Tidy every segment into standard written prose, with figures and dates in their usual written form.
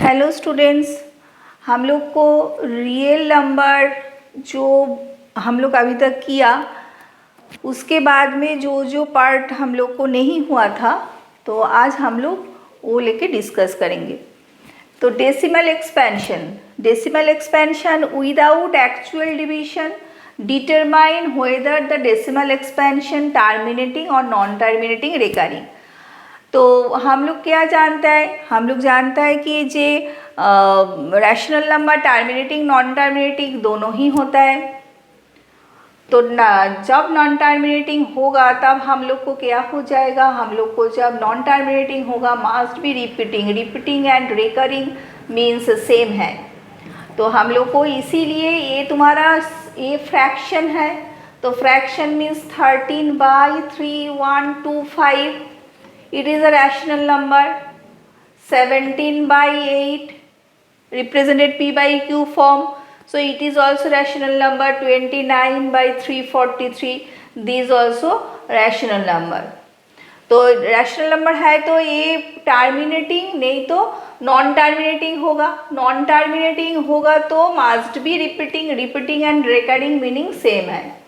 Hello students, हम लोग को रियल नंबर जो हम लोग अभी तक किया उसके बाद में जो जो पार्ट हम लोग को नहीं हुआ था तो आज हम लोग वो लेके डिस्कस करेंगे। तो decimal expansion without actual division determine whether the decimal expansion terminating और नॉन टर्मिनेटिंग रिकरिंग। तो हम लोग क्या जानता है, हम लोग जानता है कि जे rational number terminating non terminating दोनों ही होता है। तो जब नॉन टर्मिनेटिंग होगा तब हम लोग को क्या हो जाएगा, हम लोग को जब नॉन टर्मिनेटिंग होगा must be repeating and recurring means same है। तो हम लोग को इसीलिए ये तुम्हारा ये फ्रैक्शन है, तो fraction means 13/3 1 2 5, it is a rational number. 17/8 represented p by q form, so it is also rational number. 29/343 this also rational number. तो रैशनल नंबर है तो ये टर्मिनेटिंग नहीं तो नॉन टर्मिनेटिंग होगा, नॉन टर्मिनेटिंग होगा तो must be repeating and recurring meaning same है।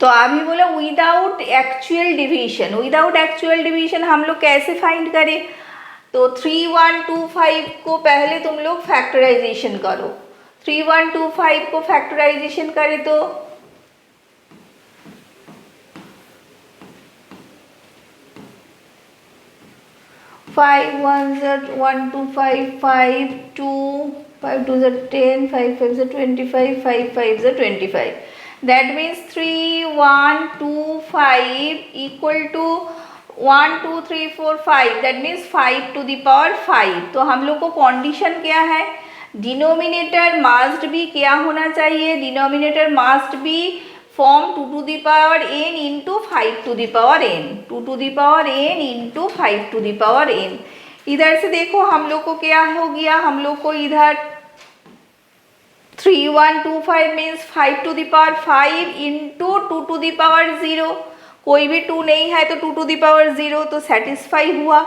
तो अभी बोला विदाउट एक्चुअल डिवीजन हम लोग कैसे फाइंड करें। तो 3 1 2 5 को पहले तुम लोग फैक्टराइजेशन करो। 3 1 2 5 को फैक्टराइजेशन करें तो 5 1 1 2 5 5 2 5 2 10 5 5 25 5 5 25। That means 3 1 2 5 equal to 1 2 3 4 5, that means 5 to the power 5। तो हम लोग को कंडीशन क्या है, डिनोमिनेटर मस्ट भी क्या होना चाहिए, डिनोमिनेटर मस्ट भी form 2 to the power n into 5 to the power n, 2 to the power n into 5 to the power n। इधर से देखो हम लोग को क्या हो गया, हम लोग को इधर 3 1 2 5 means 5 to the power 5 into 2 to the power 0, कोई भी 2 नहीं है तो 2 to the power 0 तो सेटिस्फाई हुआ।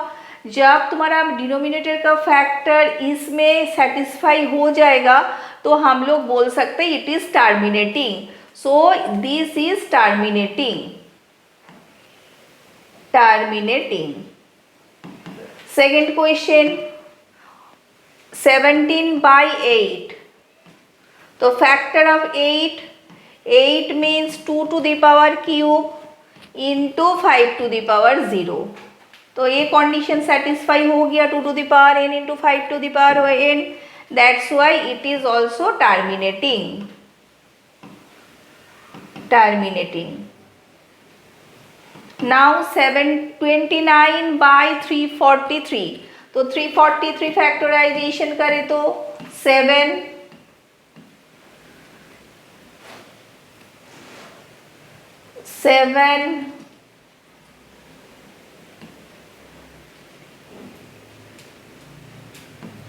जब तुम्हारा डिनोमिनेटर का फैक्टर इसमें सेटिस्फाई हो जाएगा तो हम लोग बोल सकते हैं it is terminating. So this is terminating. Second question 17/8, तो factor of 8 means 2 to the power cube into 5 to the power 0। तो ये कंडीशन सेटिस्फाई हो गया, 2 to the power n into 5 to the power n, that's why it is also terminating. Now 29/343, तो 343 factorisation करें तो 7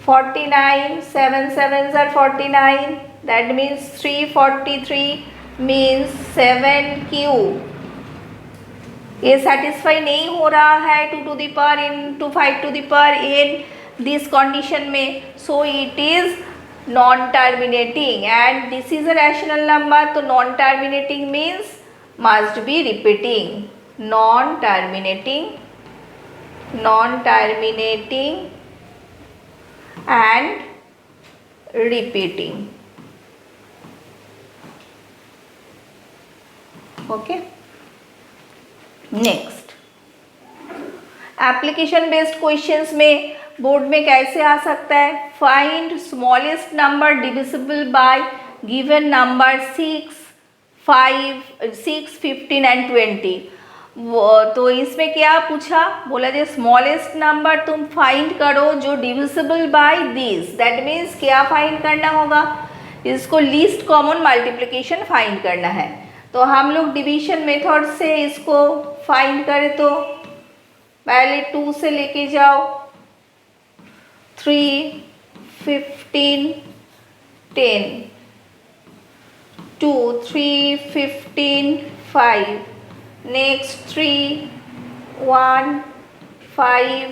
49 7 7s are 49, that means 343 means 7 cube. ये satisfy नहीं हो रहा है 2 to the power into 5 to the power n this condition में, so it is non terminating and this is a rational number. तो non terminating means must be repeating, non terminating and repeating। okay, next application based questions में board में कैसे आ सकता है, find smallest number divisible by given number 6 5 6 15 and 20। तो इसमें क्या पूछा, बोला जो स्मॉलेस्ट नंबर तुम फाइंड करो जो divisible by this, that means क्या फाइंड करना होगा, इसको लीस्ट कॉमन मल्टीप्लिकेशन फाइंड करना है। तो हम लोग डिवीजन मेथड से इसको फाइंड करें तो पहले 2 से लेके जाओ 3 15 10, 2 3 15 5, next 3 1 5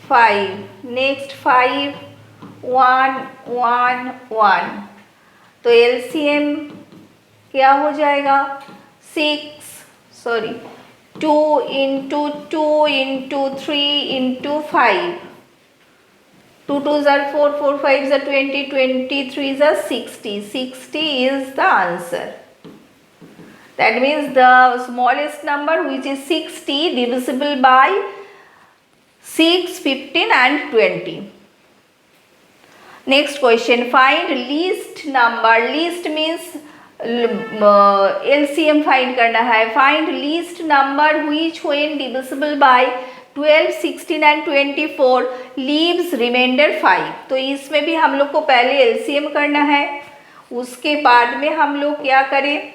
5, नेक्स्ट 5 1 1 1, तो एलसीएम क्या हो जाएगा 2 into 2 into 3 into 5, 2 2s are 4, 4 5s are 20, 23s are 60, 60 is the answer. That means the smallest number, which is 60, divisible by 6, 15 and 20. Next question, find least number. Least means LCM find करना है. Find least number which when divisible by 12, 16 and 24 leaves remainder 5. तो इसमें भी हम लोग को पहले LCM करना है, उसके बाद में हम लोग क्या करें,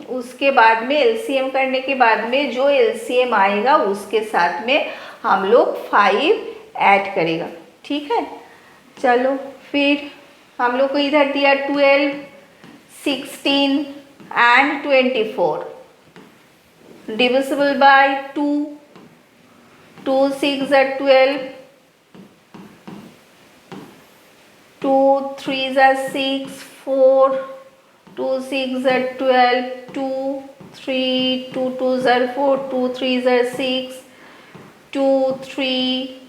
उसके बाद में LCM करने के बाद में जो LCM आएगा उसके साथ में हम लोग 5 ऐड करेगा. ठीक है, चलो फिर हम लोग को इधर दिया 12, 16 and 24 divisible by 2, 2 6 are 12, 2 3s are 6, 4, 2 6 are 12, 2 3, 2 2s are 4, 2 3s are 6, 2 3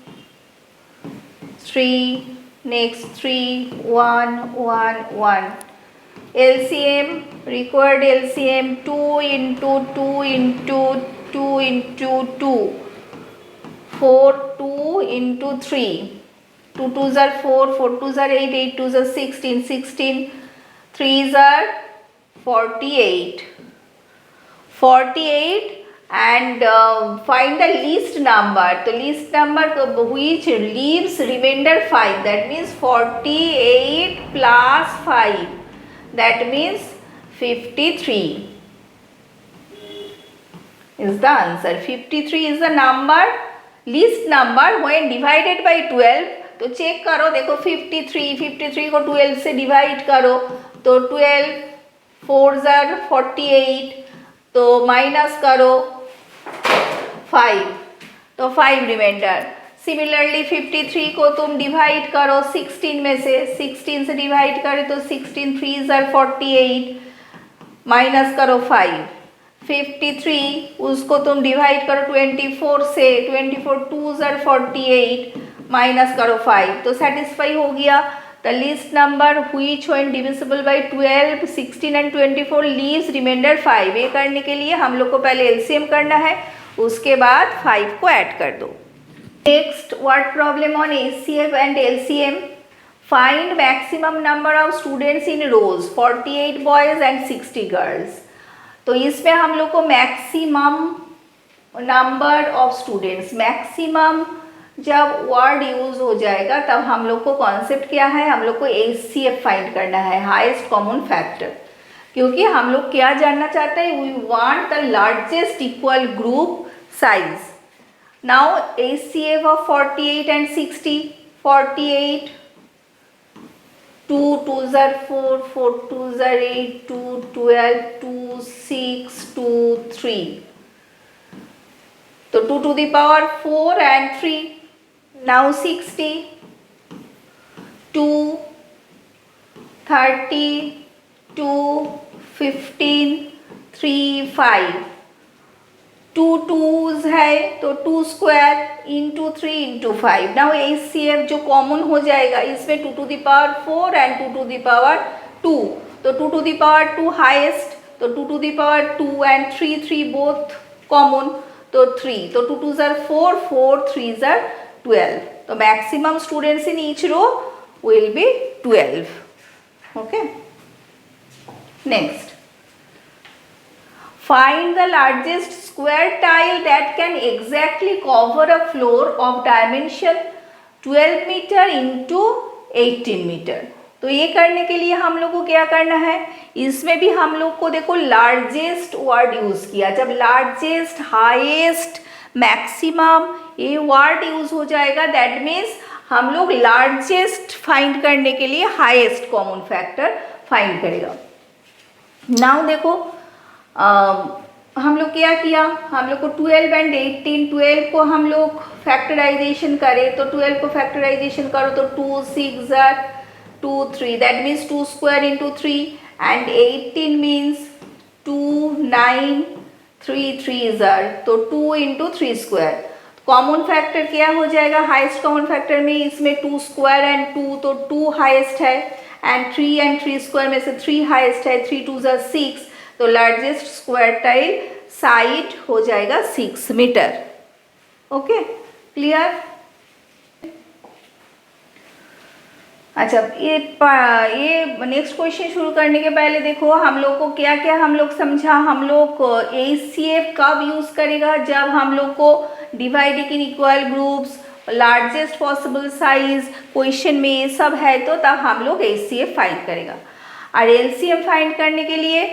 3, next 3 1 1 1. LCM, required LCM 2 into 2 into 2 into 2, 4 2 into 3, 2 2s are 4, 4 2s are 8, 8 2s are 16, 16 3s are 48, 48 and find the least number. तो least number which leaves remainder 5, that means 48 plus 5, that means 53 is the answer. 53 is the number, least number when divided by 12. तो check करो, देखो 53 को 12 से divide करो तो 12 4s are 48, तो minus करो 5, तो 5 रिमाइंडर. सिमिलरली 53 को तुम डिवाइड करो 16 में से, 16 से डिवाइड करें तो 16 3s are 48, माइनस करो 5. 53 उसको तुम डिवाइड करो 24 से, 24 2s are 48, माइनस करो 5, तो सेटिस्फाई हो गया. The least number which when divisible by 12, 16 and 24 leaves remainder 5. ये करने के लिए हम लोग को पहले एलसीएम करना है, उसके बाद 5 को ऐड कर दो. Next word problem on HCF and LCM. Find maximum number of students in rows, 48 boys and 60 girls. तो इसमें हम लोग को maximum number of students, maximum जब वर्ड यूज हो जाएगा तब हम लोग को कॉन्सेप्ट क्या है, हम लोग को एचसीएफ फाइंड करना है, हाईएस्ट कॉमन फैक्टर. क्योंकि हम लोग क्या जानना चाहते हैं, we want the largest equal group size. Now HCF of 48 and 60. 48 2 2s are 4, 4 2s are 8, 2 12, 2 6, 2 3. तो 2 to the power 4 and 3. Now 60, 2 30, 2 15, 3 5. 2 2s है तो 2 square into 3 into 5. Now HCF जो कॉमन हो जाएगा इसमें 2 to the power 4 and 2 to the power 2. तो 2 to the power 2 highest, तो 2 to the power 2 and 3 3 both common, तो 3. तो 2 2s are 4, 4 3s are 12. तो maximum students in each row will be 12. Okay, next. Find the largest square tile that can exactly cover a floor of dimension 12 meter into 18 meter. तो ये करने के लिए हम लोग को क्या करना है, इसमें भी हम लोग को देखो लार्जेस्ट वर्ड यूज किया. जब लार्जेस्ट, हाईएस्ट, मैक्सिमम ये वर्ड यूज हो जाएगा दैट मीन्स हम लोग लार्जेस्ट फाइंड करने के लिए हाईएस्ट कॉमन फैक्टर फाइंड करेगा. नाउ देखो हम लोग क्या किया, हम लोग को 12 एंड 18, 12 को हम लोग फैक्टराइजेशन करें तो 12 को फैक्टराइजेशन करो तो 2 6 jar 2 3, that means 2 square into 3, and 18 means 2 9 3 3 jar तो 2 इंटू 3 स्क्वायर। कॉमन फैक्टर क्या हो जाएगा, हाईएस्ट कॉमन फैक्टर में इसमें 2 स्क्वायर एंड 2, तो 2 हाईएस्ट है, एंड 3 एंड 3 स्क्वायर में से 3 हाईएस्ट है, 3 2 जार 6, तो लार्जेस्ट स्क्वायर टाइल साइड हो जाएगा 6 मीटर। Okay, clear. अच्छा, ये नेक्स्ट क्वेश्चन शुरू करने के पहले देखो हम लोग को क्या क्या हम लोग समझा। हम लोग ACF कब यूज करेगा, जब हम लोग को dividing in equal groups, largest possible size, question में ये सब है तो तब हम लोग ACF फाइंड करेगा। और LCM फाइंड करने के लिए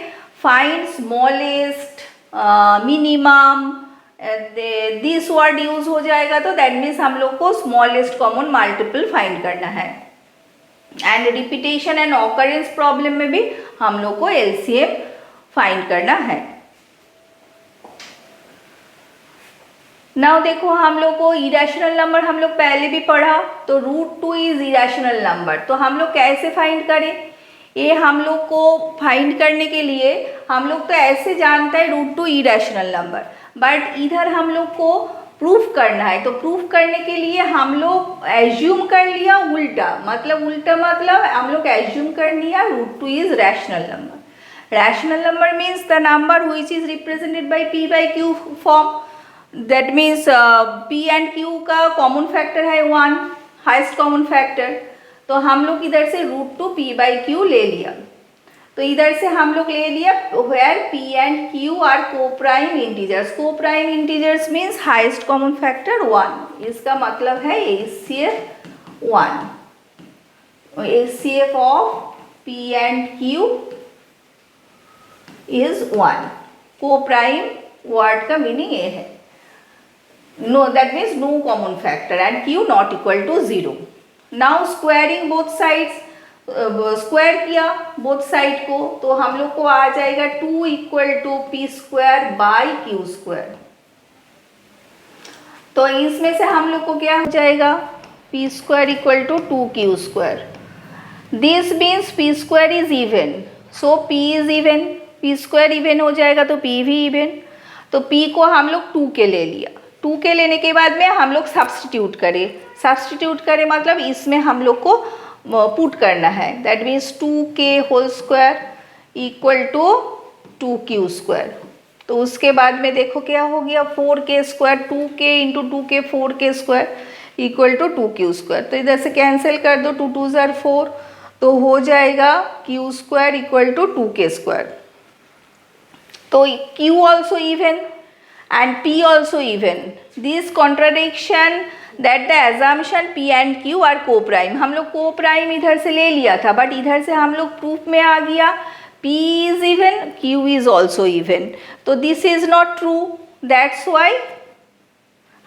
find smallest, minimum, this word use हो जाएगा, तो दैट मीन्स हम लोग को स्मॉलेस्ट कॉमन मल्टीपल फाइंड करना है। And repetition and occurrence problem में भी हम लोग को LCM फाइंड करना है। नाउ देखो हम लोग को इरेशनल नंबर हम लोग पहले भी पढ़ा, तो √2 इज इरेशनल नंबर, तो हम लोग कैसे फाइंड करें, ये हम लोग को फाइंड करने के लिए हम लोग तो ऐसे जानते हैं √2 इरेशनल नंबर, बट इधर हम लोग को प्रूफ करना है। तो प्रूफ करने के लिए हम लोग एज्यूम कर लिया उल्टा मतलब हम लोग एज्यूम कर लिया √2 is rational number. Rational number means the number which is represented by p by q form, that means p and q का कॉमन फैक्टर है 1, हाईएस्ट कॉमन फैक्टर, तो हम लोग इधर से √2 p by q ले लिया, तो इधर से हम लोग ले लिया where p and q are coprime integers. Coprime integers means highest common factor 1, इसका मतलब है ACF 1, ACF of p and q is 1। Coprime word का मीनिंग ये है, no, that means no common factor and q not equal to 0। Now squaring both sides, square किया both side को, तो हम लोग को आ जाएगा 2 equal to p square by q square. तो इसमें से हम लोग को क्या हो जाएगा, p square equal to 2q square. This means p square is even, so p is even, p square even हो जाएगा तो p भी इवन। तो p को हम लोग 2 के ले लिया, 2 के लेने के बाद में हम लोग सब्स्टिट्यूट करें मतलब इसमें हम लोग को पुट करना है, that means 2k whole square equal to 2q square. तो उसके बाद में देखो क्या हो गया, 4k square, 2k into 2k 4k square equal to 2q square. तो इधर से कैंसिल कर दो, 2 2 जार 4, तो हो जाएगा q square equal to 2k square. तो q also even and p also even, this contradiction that the assumption p and q are co-prime, हम लोग co-prime इधर से ले लिया था, बट इधर से हम लोग प्रूफ में आ गया p is even, q is also even, तो this is not true, that's why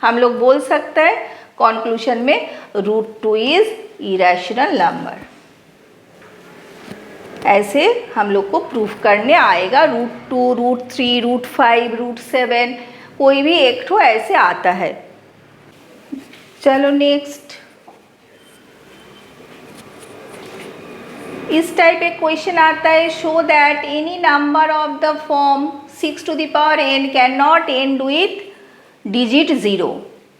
हम लोग बोल सकते हैं कंक्लूजन में √2 is irrational number। ऐसे हम लोग को प्रूफ करने आएगा, √2 √3 √5 √7 कोई भी एक ठो ऐसे आता है। चलो नेक्स्ट, इस टाइप एक क्वेश्चन आता है, show that any number of the form 6 to the power n can not and with digit 0।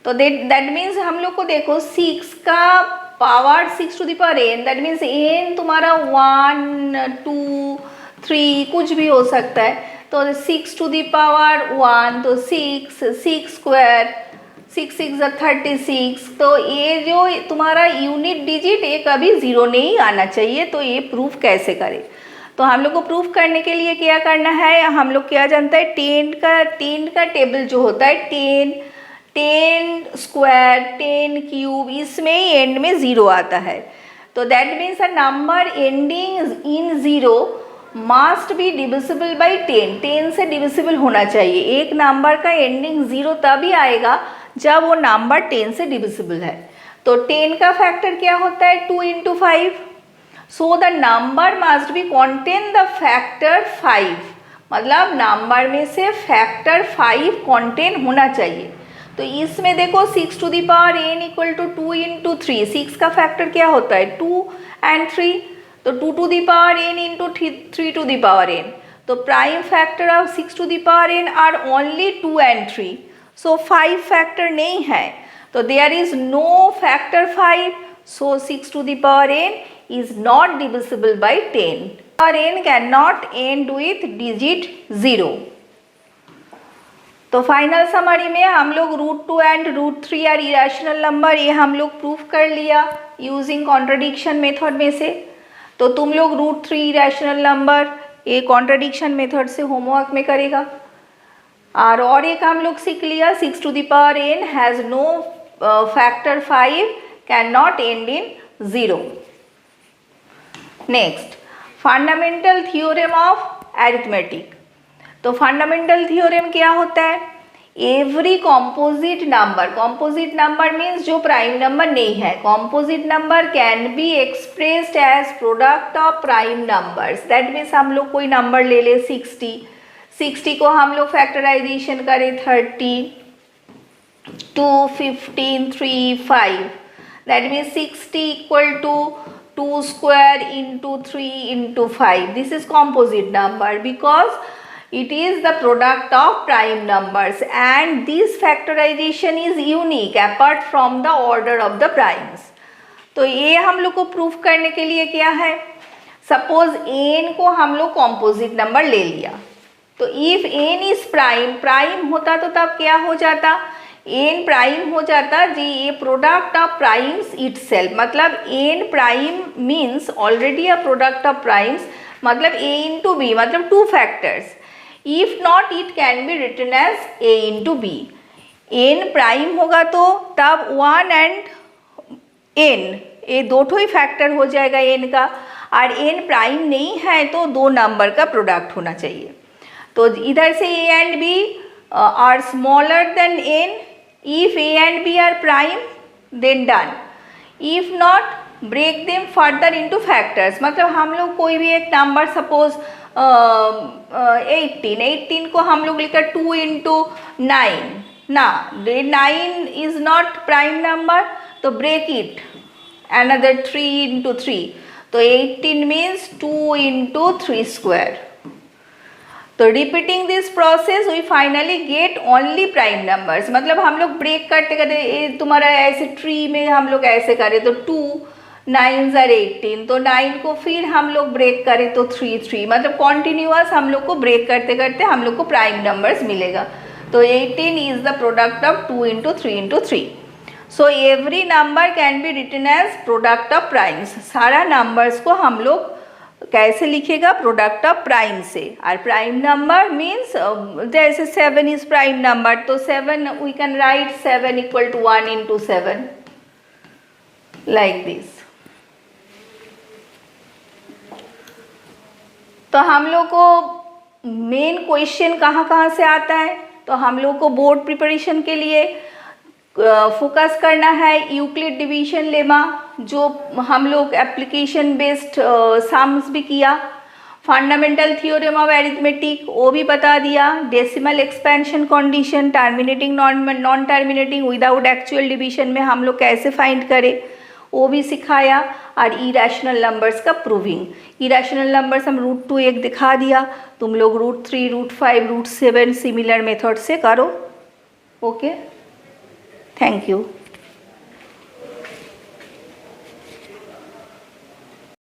तो दैट मीन्स हम लोग को देखो 6 का power 6 to the power n, that means n तुम्हारा 1 2 3 कुछ भी हो सकता है, तो 6 to the power 1 तो 6 स्क्वायर 6 6 36, तो ये जो तुम्हारा यूनिट डिजिट ये कभी 0 नहीं आना चाहिए। तो ये प्रूफ कैसे करें, तो हम लोग को प्रूफ करने के लिए क्या करना है, हम लोग क्या जानते हैं 10 का टेबल जो होता है 10 स्क्वायर 10 क्यूब, इसमें ही एंड में 0 आता है। तो that means a number ending in 0 must be divisible by 10 से डिविजिबल होना चाहिए। एक नंबर का एंडिंग 0 तभी आएगा जब वो नंबर 10 से डिविजिबल है। तो 10 का फैक्टर क्या होता है 2 into 5, so the number must be contain the factor 5, मतलब नंबर में से फैक्टर 5 कंटेन होना चाहिए। तो इसमें देखो 6 to the power n equal to 2 into 3, 6 का फैक्टर क्या होता है 2 एंड 3, तो 2 to the power n into 3 to the power n, तो prime factor of 6 to the power n are only 2 and 3, so 5 factor नहीं है, तो there is no factor 5, so 6 to the power n is not divisible by 10. Power n cannot end with digit 0. तो final summary में हम लोग √2 and √3 are irrational number, ये हम लोग प्रूफ कर लिया यूजिंग कॉन्ट्रडिक्शन मेथड में से। तो तुम लोग √3 इरेशनल नंबर ये कॉन्ट्रडिक्शन मेथड से होमवर्क में करेगा। और एक हम लोग सीख लिया 6 to the power n has no factor 5, cannot end in 0. Next, fundamental theorem of arithmetic. तो फंडामेंटल थ्योरम क्या होता है, एवरी कॉम्पोजिट नंबर मीन्स जो प्राइम नंबर नहीं है, composite number can be expressed as product of prime numbers. That means हम लोग कोई नंबर ले ले 60 को हम लोग फैक्टराइजेशन करें 30, 2, 15, 3, 5, that means 60 equal to 2 square into 3 into 5. This is composite number because it is the product of prime numbers and this factorization is unique apart from the order of the primes. तो ये हम लोग को proof करने के लिए क्या है, सपोज n को हम लोग कॉम्पोजिट नंबर ले लिया, तो इफ n इज प्राइम होता तो तब क्या हो जाता, n प्राइम हो जाता जी, ये प्रोडक्ट ऑफ प्राइम्स इटसेल्फ, मतलब n prime means already a product of primes, मतलब a इंटू बी, मतलब 2 factors. If not it can be written as a into b. n prime होगा तो तब 1 एंड n ये दो ही फैक्टर हो जाएगा n का, और n प्राइम नहीं है तो 2 नंबर का प्रोडक्ट होना चाहिए। तो इधर से a and b are smaller than n. If a and b are prime, then done. If not, break them further into factors. मतलब हम लोग कोई भी एक नंबर सपोज 18 को हम लोग लिखा 2 इंटू 9 ना, 9 इज नॉट प्राइम नंबर, तो ब्रेक इट अनदर 3 इंटू 3, तो 18 मीन्स 2 इंटू 3 स्क्वायर। तो repeating this process we finally get only prime numbers, मतलब हम लोग ब्रेक करते करते तुम्हारा ऐसे ट्री में हम लोग ऐसे करें तो 2 9s are 18, तो 9 को फिर हम लोग ब्रेक करें तो 3, मतलब कॉन्टिन्यूअस हम लोग को ब्रेक करते करते हम लोग को प्राइम नंबर्स मिलेगा। तो 18 is the product of 2 into 3 into 3। So every number can be written as product of primes. सारा नंबर्स को हम लोग कैसे लिखेगा, प्रोडक्ट ऑफ प्राइम से। और प्राइम नंबर मीन्स जैसे 7 इज प्राइम नंबर, तो 7 we can write 7 equal to 1 into 7 like this. तो हम लोग को मेन क्वेश्चन कहाँ से आता है, तो हम लोग को बोर्ड प्रिपरेशन के लिए फोकस करना है यूक्लिड डिवीजन लेमा, जो हम लोग एप्लीकेशन बेस्ड सम्स भी किया, फंडामेंटल थ्योरम ऑफ एरिथमेटिक वो भी बता दिया, decimal expansion condition, terminating non terminating without actual division में हम लोग कैसे फाइंड करें वो भी सिखाया, और इरेशनल नंबर्स का प्रूविंग। इरेशनल नंबर्स हम √2 एक दिखा दिया, तुम लोग √3, √5, √7 सिमिलर मेथड से करो। Okay, thank you.